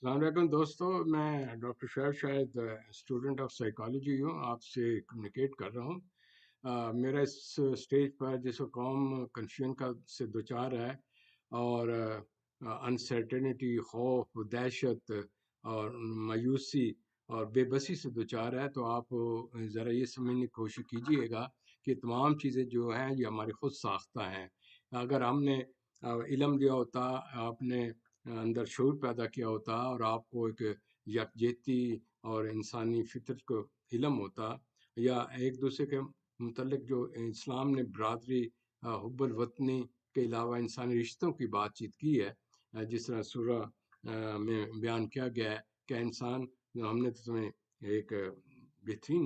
السلام علیکم دوستو، میں ڈاکٹر شاید اسٹوڈنٹ آف سائیکالوجی ہوں، آپ سے کمیونیکیٹ کر رہا ہوں۔ میرا اس اسٹیج پر جس کو قوم کنفیوژن کا سے دوچار ہے اور انسرٹنٹی، خوف، دہشت اور مایوسی اور بے بسی سے دوچار ہے، تو آپ ذرا یہ سمجھنے کی کوشش کیجئے گا کہ تمام چیزیں جو ہیں یہ ہماری خود ساختہ ہیں۔ اگر ہم نے علم دیا ہوتا، آپ نے اندر شعور پیدا کیا ہوتا اور آپ کو ایک یکجہتی اور انسانی فطرت کو علم ہوتا، یا ایک دوسرے کے متعلق جو اسلام نے برادری، حب الوطنی کے علاوہ انسانی رشتوں کی بات چیت کی ہے، جس طرح سورہ میں بیان کیا گیا ہے کہ انسان ہم نے تمہیں ایک بہترین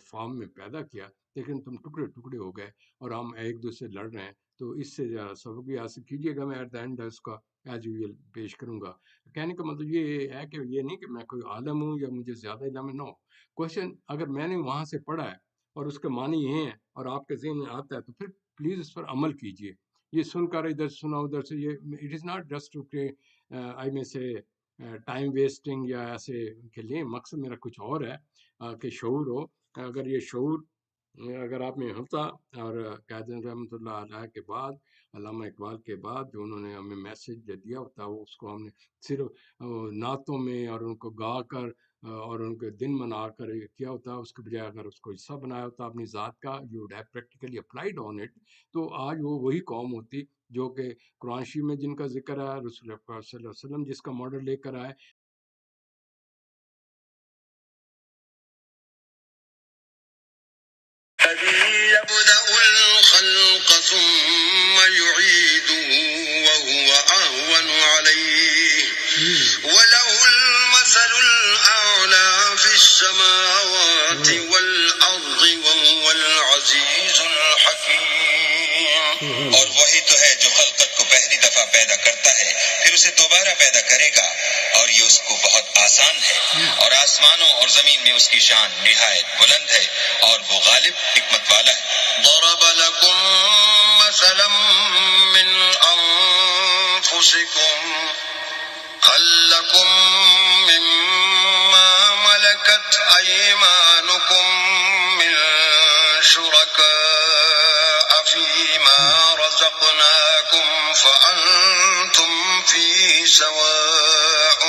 فارم میں پیدا کیا، لیکن تم ٹکڑے ٹکڑے ہو گئے اور ہم ایک دوسرے لڑ رہے ہیں۔ تو اس سے سبق بھی حاصل کیجیے گا۔ میں ایٹ دا اینڈ اس کا ایز یوزل پیش کروں گا۔ کہنے کا مطلب یہ ہے کہ یہ نہیں کہ میں کوئی عالم ہوں یا مجھے زیادہ علم ہے، نو کوشچن اگر میں نے وہاں سے پڑھا ہے اور اس کے معنی یہ ہیں اور آپ کے ذہن میں آتا ہے تو پھر پلیز اس پر عمل کیجیے۔ یہ سن کر ادھر سنا ادھر سے، یہ it is not just to I میں سے ٹائم ویسٹنگ یا ایسے کے لیے، مقصد میرا کچھ اور ہے کہ شعور ہو۔ اگر یہ شعور اگر آپ میں ہوتا، اور قائد رحمۃ اللہ علیہ کے بعد، علامہ اقبال کے بعد جو انہوں نے ہمیں میسج دیا ہوتا، وہ اس کو ہم نے صرف نعتوں میں اور ان کو گا کر اور ان کے دن منا کر کیا ہوتا، اس کے بجائے اگر اس کو حصہ بنایا ہوتا اپنی ذات کا، you would have practically applied on it, تو آج وہ وہی قوم ہوتی جو کہ قرآن شریف میں جن کا ذکر ہے، رسول اللہ صلی اللہ علیہ وسلم جس کا ماڈل لے کر آئے۔ يبدأ الخلق ثم يعيده وهو أهون عليه وله المثل الأعلى في السماوات والأرض وهو العزيز الحكيم۔ اور وہی تو ہے جو خلقت کو پہلی دفعہ پیدا کرتا ہے، پھر اسے دوبارہ پیدا کرے گا، اور یہ اس کو بہت آسان ہے، اور آسمانوں اور زمین میں اس کی شان نہایت بلند ہے، اور وہ غالب حکمت والا ہے۔ ضرب لكم مثلا من أنفسكم هل لكم مما ملكت أيمانكم من شركاء فيما رزقناكم فأنتم فيه سواء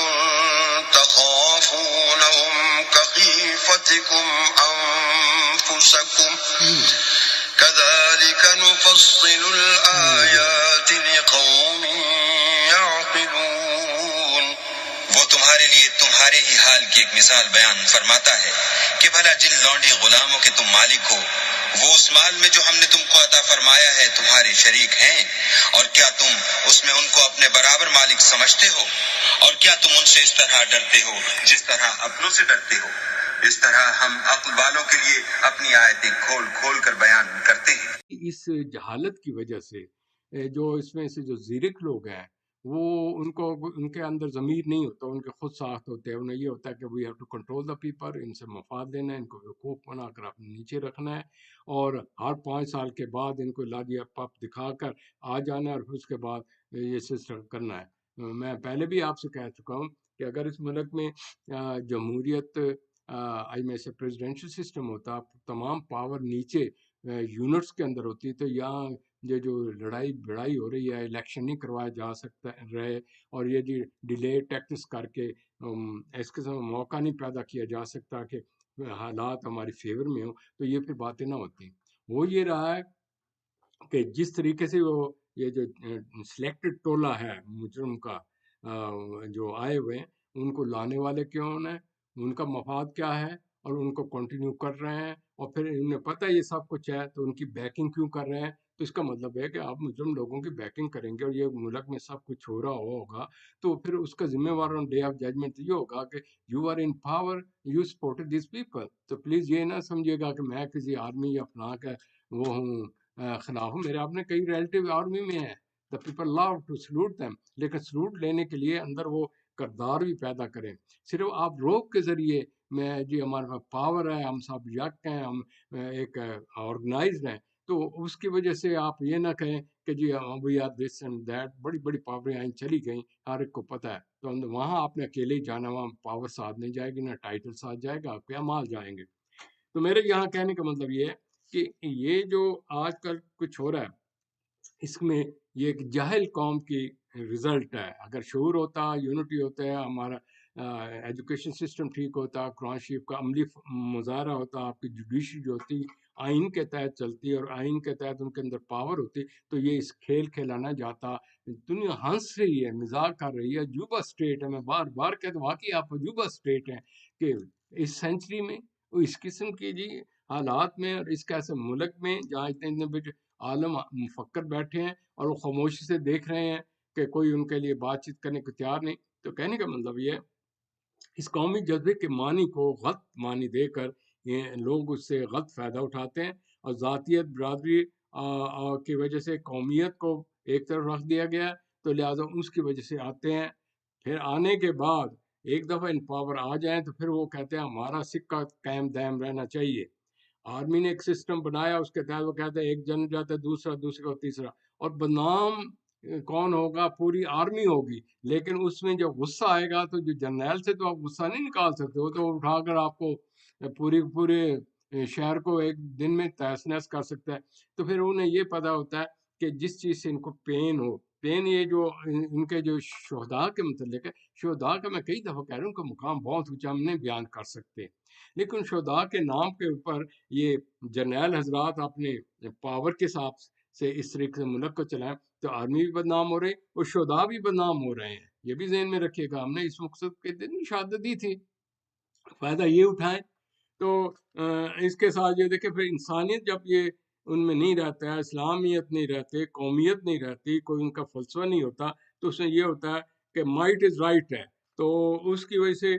تخافونهم كخيفتكم أنفسكم كذلك نفصل الآيات لقوم يعقلون۔ وہ تمہارے لیے تمہارے ہی حال کی ایک مثال بیان فرماتا ہے کہ بھلا جن لونڈی غلاموں کے تم مالک ہو، وہ اس مال میں جو ہم نے تم کو عطا فرمایا ہے تمہارے شریک ہیں، اور کیا تم اس میں ان کو اپنے برابر مالک سمجھتے ہو؟ اور کیا تم ان سے اس طرح ڈرتے ہو جس طرح اپنوں سے ڈرتے ہو؟ اس طرح ہم عقل والوں کے لیے اپنی آیتیں کھول کھول کر بیان کرتے ہیں۔ اس جہالت کی وجہ سے جو اس میں سے جو زیرک لوگ ہیں، وہ ان کے اندر ضمیر نہیں ہوتا، ان کے خود ساخت ہوتے ہیں۔ انہیں یہ ہوتا ہے کہ we have to control the people, ان سے مفاد لینا ہے، ان کو وقوف بنا کر اپنے نیچے رکھنا ہے، اور ہر 5 سال کے بعد ان کو لادیا پاپ دکھا کر آ جانا ہے، اور پھر اس کے بعد یہ سسٹم کرنا ہے۔ میں پہلے بھی آپ سے کہہ چکا ہوں کہ اگر اس ملک میں جمہوریت آئی میں سے پریزیڈنشل سسٹم ہوتا، تمام پاور نیچے یونٹس کے اندر ہوتی، تو یہاں یہ جو لڑائی بڑائی ہو رہی ہے، الیکشن نہیں کروایا جا سکتا رہے، اور یہ جی ڈیلے ٹیکٹس کر کے اس قسم کا موقع نہیں پیدا کیا جا سکتا کہ حالات ہماری فیور میں ہوں، تو یہ پھر باتیں نہ ہوتی۔ وہ یہ رہا ہے کہ جس طریقے سے وہ یہ جو سلیکٹڈ ٹولہ ہے مجرم کا جو آئے ہوئے ہیں، ان کو لانے والے کیوں ہیں، ان کا مفاد کیا ہے، اور ان کو کنٹینیو کر رہے ہیں، اور پھر انہیں پتہ یہ سب کچھ ہے تو ان کی بیکنگ کیوں کر رہے ہیں؟ تو اس کا مطلب ہے کہ آپ مجرم لوگوں کی بیکنگ کریں گے اور یہ ملک میں سب کچھ ہو رہا ہوگا، تو پھر اس کا ذمہ وار آن ڈے آف ججمنٹ یہ ہوگا کہ you are in power, you supported these people. تو پلیز یہ نہ سمجھیے گا کہ میں کسی آرمی یا فلاں کا وہ ہوں خلاف ہوں، میرے اپنے کئی ریلیٹیو آرمی میں ہیں، the people love to salute them, لیکن سلوٹ لینے کے لیے اندر وہ کردار بھی پیدا کریں۔ صرف آپ روب کے ذریعے میں جی ہمارے پاس پاور ہے، ہم سب یک ہیں، ہم ایک آرگنائزڈ ہیں، تو اس کی وجہ سے آپ یہ نہ کہیں کہ جی we are this and that, بڑی بڑی پاوریں آئیں چلی گئیں، ہر ایک کو پتہ ہے، تو وہاں آپ نے اکیلے ہی جانا، وہاں پاور ساتھ نہیں جائے گی، نہ ٹائٹل ساتھ جائے گا، آپ کیا مال جائیں گے۔ تو میرے یہاں کہنے کا مطلب یہ ہے کہ یہ جو آج کل کچھ ہو رہا ہے، اس میں یہ ایک جاہل قوم کی رزلٹ ہے۔ اگر شعور ہوتا، یونٹی ہوتا ہے، ہمارا ایجوکیشن سسٹم ٹھیک ہوتا، قرآن شریف کا عملی مظاہرہ ہوتا، آپ کی جوڈیشری جو ہوتی آئین کے تحت چلتی اور آئین کے تحت ان کے اندر پاور ہوتی، تو یہ اس کھیل کھیلانا جاتا۔ دنیا ہنس رہی ہے، مذاق کر رہی ہے، عجوبہ اسٹیٹ ہے، میں بار بار کہتا ہوں واقعی آپ عجوبہ اسٹیٹ ہیں کہ اس سینچری میں اس قسم کی جی حالات میں اور اس کیسے ملک میں جہاں اتنے اتنے عالم مفکر بیٹھے ہیں اور وہ خاموشی سے دیکھ رہے ہیں کہ کوئی ان کے لیے بات چیت کرنے کو تیار نہیں۔ تو کہنے کا مطلب یہ ہے اس قومی جذبے کے معنی کو غلط معنی دے کر یہ لوگ اس سے غلط فائدہ اٹھاتے ہیں، اور ذاتیت برادری کی وجہ سے قومیت کو ایک طرف رکھ دیا گیا، تو لہٰذا اس کی وجہ سے آتے ہیں، پھر آنے کے بعد ایک دفعہ ان پاور آ جائیں تو پھر وہ کہتے ہیں ہمارا سکہ قائم دائم رہنا چاہیے۔ آرمی نے ایک سسٹم بنایا، اس کے تحت وہ کہتے ہیں ایک جن جاتا ہے، دوسرا دوسرے کو تیسرا، اور بدنام کون ہوگا؟ پوری آرمی ہوگی۔ لیکن اس میں جب غصہ آئے گا تو جو جرنیل سے تو آپ غصہ نہیں نکال سکتے، وہ تو اٹھا کر آپ کو پورے شہر کو ایک دن میں تہس نہس کر سکتا ہے۔ تو پھر انہیں یہ پتا ہوتا ہے کہ جس چیز سے ان کو پین ہو، پین یہ جو ان کے جو شہداء کے متعلق ہے، شہداء کا میں کئی دفعہ کہہ رہا ہوں کہ مقام بہت اونچا ہم نہیں بیان کر سکتے، لیکن شہداء کے نام کے اوپر یہ جرنیل حضرات اپنے پاور کے حساب سے اس طریقے سے ملک کو چلائیں، تو آرمی بھی بدنام ہو رہی اور شہداء بھی بدنام ہو رہے ہیں۔ یہ بھی ذہن میں رکھیے گا، ہم نے اس مقصد کے دن شہادت دی تھی، فائدہ یہ اٹھائیں۔ تو اس کے ساتھ یہ دیکھیں پھر انسانیت جب یہ ان میں نہیں رہتا ہے، اسلامیت نہیں رہتے، قومیت نہیں رہتی، کوئی ان کا فلسفہ نہیں ہوتا، تو اس میں یہ ہوتا ہے کہ مائٹ از رائٹ ہے، تو اس کی وجہ سے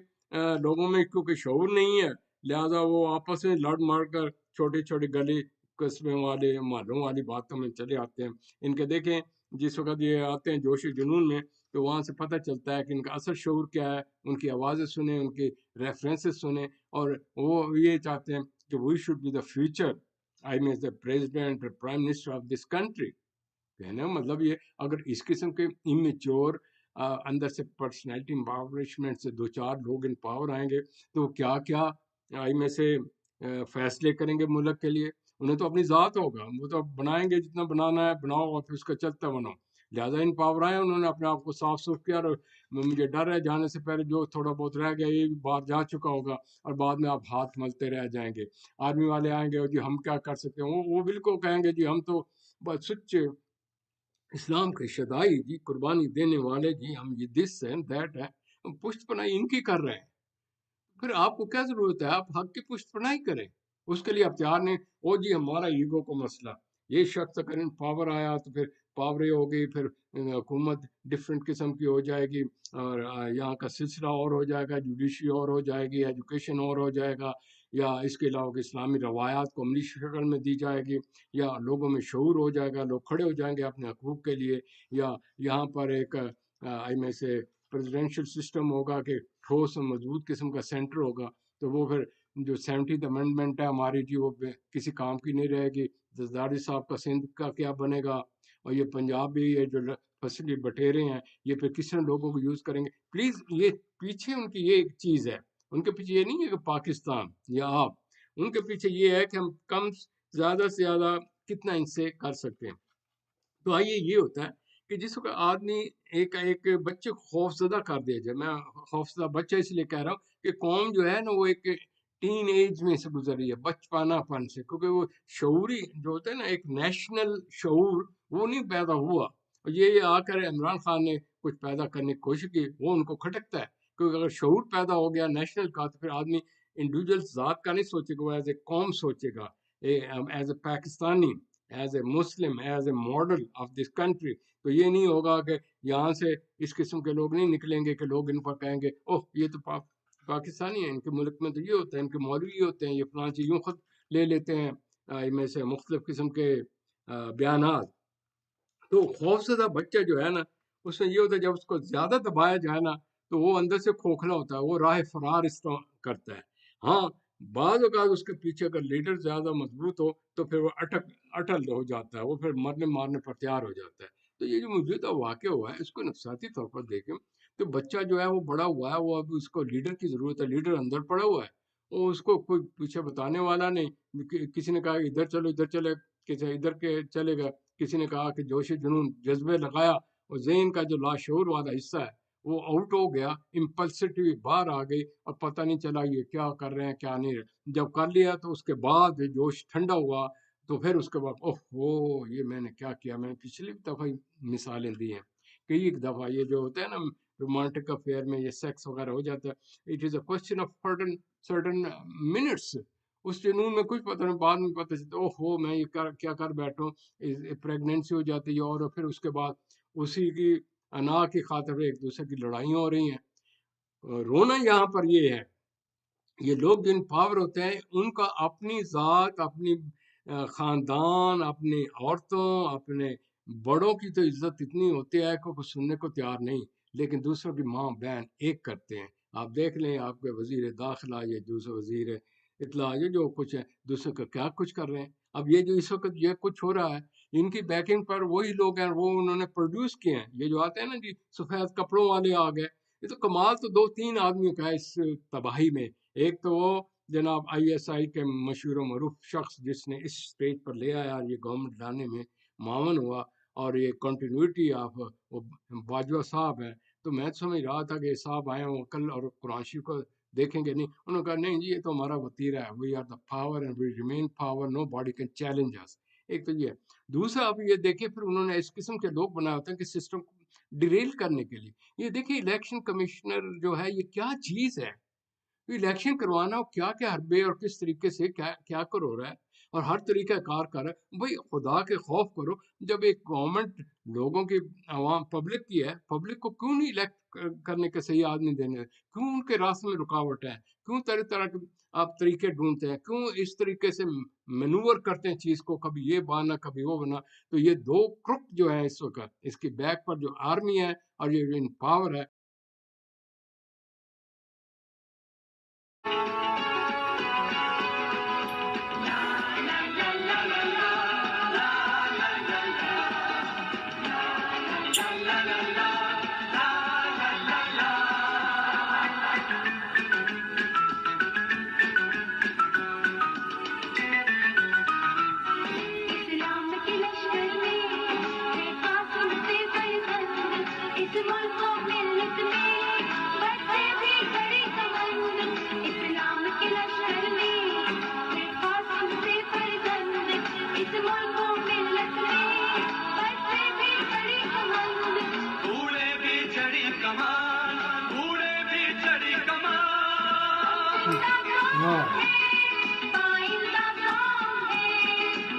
لوگوں میں کیونکہ شعور نہیں ہے، لہذا وہ آپس میں لڑ مار کر چھوٹی چھوٹی گلی قصبے والے محلوں والی باتوں میں چلے آتے ہیں۔ ان کے دیکھیں جس وقت یہ آتے ہیں جوش جنون میں، تو وہاں سے پتہ چلتا ہے کہ ان کا اصل شعور کیا ہے، ان کی آوازیں سنیں، ان کی ریفرنسز سنیں، اور وہ یہ چاہتے ہیں کہ we should be the future, I mean the president اور prime minister of this country. کہنے کا مطلب یہ اگر اس قسم کے امیچور اندر سے پرسنالٹی امپاورمنٹ سے دو چار لوگ ان پاور آئیں گے تو کیا کیا آئی میں سے فیصلے کریں گے ملک کے لیے۔ انہیں تو اپنی ذات ہوگا، وہ تو بنائیں گے جتنا بنانا ہے بناؤ اور پھر اس کا چلتا بناؤ، لہٰذا ان پاور آئے انہوں نے اپنے آپ کو صاف ستھرا کیا، اور مجھے ڈر ہے جانے سے پہلے جو تھوڑا بہت رہ گیا یہ بھی باہر جا چکا ہوگا، اور بعد میں آپ ہاتھ ملتے رہ جائیں گے۔ آرمی والے آئیں گے اور جی ہم کیا کر سکتے ہیں، وہ بالکل کہیں گے جی ہم تو بس سچے اسلام کے شدائی جی، قربانی دینے والے جی، ہم یہ دس ہے دیٹ ہے، ہم پشت پناہی ان کی کر رہے ہیں۔ پھر آپ کو کیا ضرورت ہے؟ آپ حق کی پشت پناہی کریں، اس کے لیے آپ تیار نہیں۔ او جی ہمارا ایگو کو مسئلہ، یہ شخص اگر ان پاور آیا تو پھر پاوریں ہو گئی، پھر حکومت ڈفرینٹ قسم کی ہو جائے گی، اور یہاں کا سلسلہ اور ہو جائے گا، جوڈیشری اور ہو جائے گی، ایجوکیشن اور ہو جائے گا، یا اس کے علاوہ اسلامی روایات کو عملی شکل میں دی جائے گی، یا لوگوں میں شعور ہو جائے گا، لوگ کھڑے ہو جائیں گے اپنے حقوق کے لیے، یا یہاں پر ایک میں سے پریزیڈینشل سسٹم ہوگا کہ ٹھوس اور مضبوط قسم کا سینٹر ہوگا، تو وہ پھر جو 70th امینڈمنٹ ہے ہماری جی وہ کسی کام کی نہیں رہے گی۔ زرداری صاحب کا سندھ کا کیا بنے گا، اور یہ پنجاب بھی یہ جو فصلی بٹیرے ہیں یہ پھر کس طرح لوگوں کو یوز کریں گے۔ پلیز یہ پیچھے ان کی یہ ایک چیز ہے، ان کے پیچھے یہ نہیں ہے کہ پاکستان یا آپ، ان کے پیچھے یہ ہے کہ ہم کم زیادہ سے زیادہ کتنا ان سے کر سکتے ہیں۔ تو آئیے یہ ہوتا ہے کہ جس وقت آدمی ایک بچے کو خوف زدہ کر دیا جائے، میں خوف زدہ بچہ اس لیے کہہ رہا ہوں کہ قوم جو ہے نا وہ ایک ٹین ایج میں سے گزر رہی ہے، بچپنا پن سے، کیونکہ وہ شعوری جو ہوتا ہے نا ایک نیشنل شعور وہ نہیں پیدا ہوا، اور یہ آ کر عمران خان نے کچھ پیدا کرنے کی کوشش کی، وہ ان کو کھٹکتا ہے، کیونکہ اگر شعور پیدا ہو گیا نیشنل کا تو پھر آدمی انڈیویجول ذات کا نہیں سوچے گا، وہ ایز اے قوم سوچے گا، as a Pakistani, as a Muslim, as a model of this country. تو یہ نہیں ہوگا کہ یہاں سے اس قسم کے لوگ نہیں نکلیں گے کہ لوگ ان پر کہیں گے اوہ یہ تو پاکستانی ہیں، ان کے ملک میں تو یہ ہوتا ہے، ان کے مولوی ہوتے ہیں، یہ فلاں چیز، یوں خود لے لیتے ہیں میں سے مختلف قسم کے بیانات۔ تو خوفزدہ بچہ جو ہے نا اس میں یہ ہوتا ہے جب اس کو زیادہ دبایا جائے نا تو وہ اندر سے کھوکھلا ہوتا ہے، وہ راہ فرار اس طرح کرتا ہے۔ ہاں بعض اوقات اس کے پیچھے اگر لیڈر زیادہ مضبوط ہو تو پھر وہ اٹل ہو جاتا ہے، وہ پھر مرنے مارنے پر تیار ہو جاتا ہے۔ تو یہ جو موجودہ واقع ہوا ہے اس کو نفسیاتی طور پر دیکھیں تو بچہ جو ہے وہ بڑا ہوا ہے، وہ اب اس کو لیڈر کی ضرورت ہے، لیڈر اندر پڑا ہوا ہے، اور اس کو کوئی پیچھے بتانے والا نہیں۔ کسی نے کہا ادھر چلو ادھر چلے، کسی ادھر کے چلے گا، کسی نے کہا کہ جوش جنون جذبے لگایا، اور ذہن کا جو لاشعور والا حصہ ہے وہ آؤٹ ہو گیا، امپلسٹی باہر آ گئی، اور پتہ نہیں چلا یہ کیا کر رہے ہیں کیا نہیں رہے۔ جب کر لیا تو اس کے بعد جوش ٹھنڈا ہوا، تو پھر اس کے بعد اوہ یہ میں نے کیا کیا۔ میں نے پچھلی دفعہ ہی مثالیں دی ہیں، کئی ایک دفعہ یہ جو ہوتا ہے نا رومانٹک افیئر میں یہ سیکس وغیرہ ہو جاتا ہے، it is a question of certain minutes, اس جنون میں کچھ پتہ نہیں، بعد میں پتہ چلتا اوہو میں یہ کیا کر بیٹھا ہوں، پریگنینسی ہو جاتی ہے، اور پھر اس کے بعد اسی کی انا کی خاطر ایک دوسرے کی لڑائیاں ہو رہی ہیں۔ رونا یہاں پر یہ ہے، یہ لوگ جن پاور ہوتے ہیں ان کا اپنی ذات، اپنی خاندان، اپنی عورتوں، اپنے بڑوں کی تو عزت اتنی ہوتی ہے کہ کچھ سننے کو تیار نہیں، لیکن دوسروں کی ماں بہن ایک کرتے ہیں۔ آپ دیکھ لیں آپ کے وزیر داخلہ، یہ دوسرے وزیر اطلاع، یہ جو کچھ ہے دوسرے کا کیا کچھ کر رہے ہیں۔ اب یہ جو اس وقت یہ کچھ ہو رہا ہے، ان کی بیکنگ پر وہی لوگ ہیں، وہ انہوں نے پروڈیوس کیے ہیں۔ یہ جو آتے ہیں نا جی سفید کپڑوں والے آ گئے، یہ تو کمال تو دو تین آدمیوں کا ہے اس تباہی میں۔ ایک تو وہ جناب آئی ایس آئی کے مشہور و معروف شخص جس نے اس سٹیج پر لے آیا، یہ گورنمنٹ لانے میں معاون ہوا، اور یہ کنٹینیوٹی آف باجوہ صاحب ہے۔ تو میں سمجھ رہا تھا کہ یہ صاحب آئے ہوں کل اور قرآن شریف کو دیکھیں گے، نہیں، انہوں نے کہا نہیں جی یہ تو ہمارا وتیرہ ہے، we are the power and we remain power, nobody can challenge us. ایک تو یہ دوسرا، آپ یہ دیکھیں پھر انہوں نے اس قسم کے لوگ بنائے ہوتے ہیں کہ سسٹم کو ڈیریل کرنے کے لیے۔ یہ دیکھیں الیکشن کمشنر جو ہے یہ کیا چیز ہے، الیکشن کروانا کیا کیا حربے اور کس طریقے سے کیا کرو رہا ہے، اور ہر طریقہ کار کر رہا ہے۔ بھائی خدا کے خوف کرو، جب ایک گورنمنٹ لوگوں کی، عوام پبلک کی ہے، پبلک کو کیوں نہیں الیکٹ کرنے کے صحیح آدمی دینے، کیوں ان کے راستے میں رکاوٹ ہے، کیوں طرح طرح کے آپ طریقے ڈھونڈتے ہیں، کیوں اس طریقے سے مینور کرتے ہیں چیز کو، کبھی یہ بنا کبھی وہ بنا۔ تو یہ دو کرک جو ہے اس وقت، اس کی بیک پر جو آرمی ہے اور یہ ان پاور ہے۔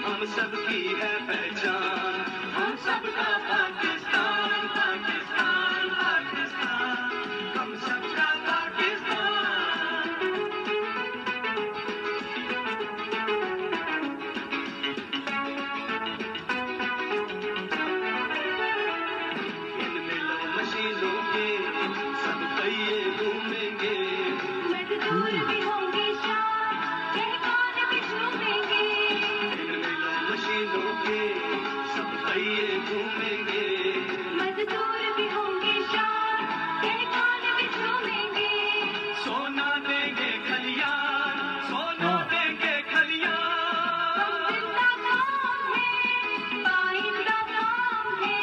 ہم سب کی ہے پہچان، ہم سب کا پاکستان، پاکستان، پاکستان، ہم سب کا پاکستان۔ ان ملوں مشینوں کے سب پہیے گھومیں گے، مزدور بھی ہوں گے شاد، کہکان بھی جھومیں گے۔ ان ملوں مشینوں کے سب پہیے گھومیں گے، مزدور بھی ہوں گے شاد، کہکان بھی جھومیں گے۔ سونا دیں گے کھلیان، سونا دیں گے کھلیان، ہم زندہ کام ہے، پائندہ کام ہے،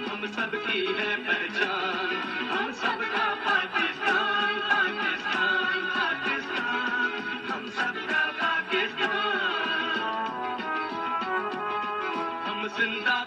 ہم سب کی ہے پہچان، ہم سب کا پاکستان، پاکستان، پاکستان، ہم سب کا پاکستان، ہم زندہ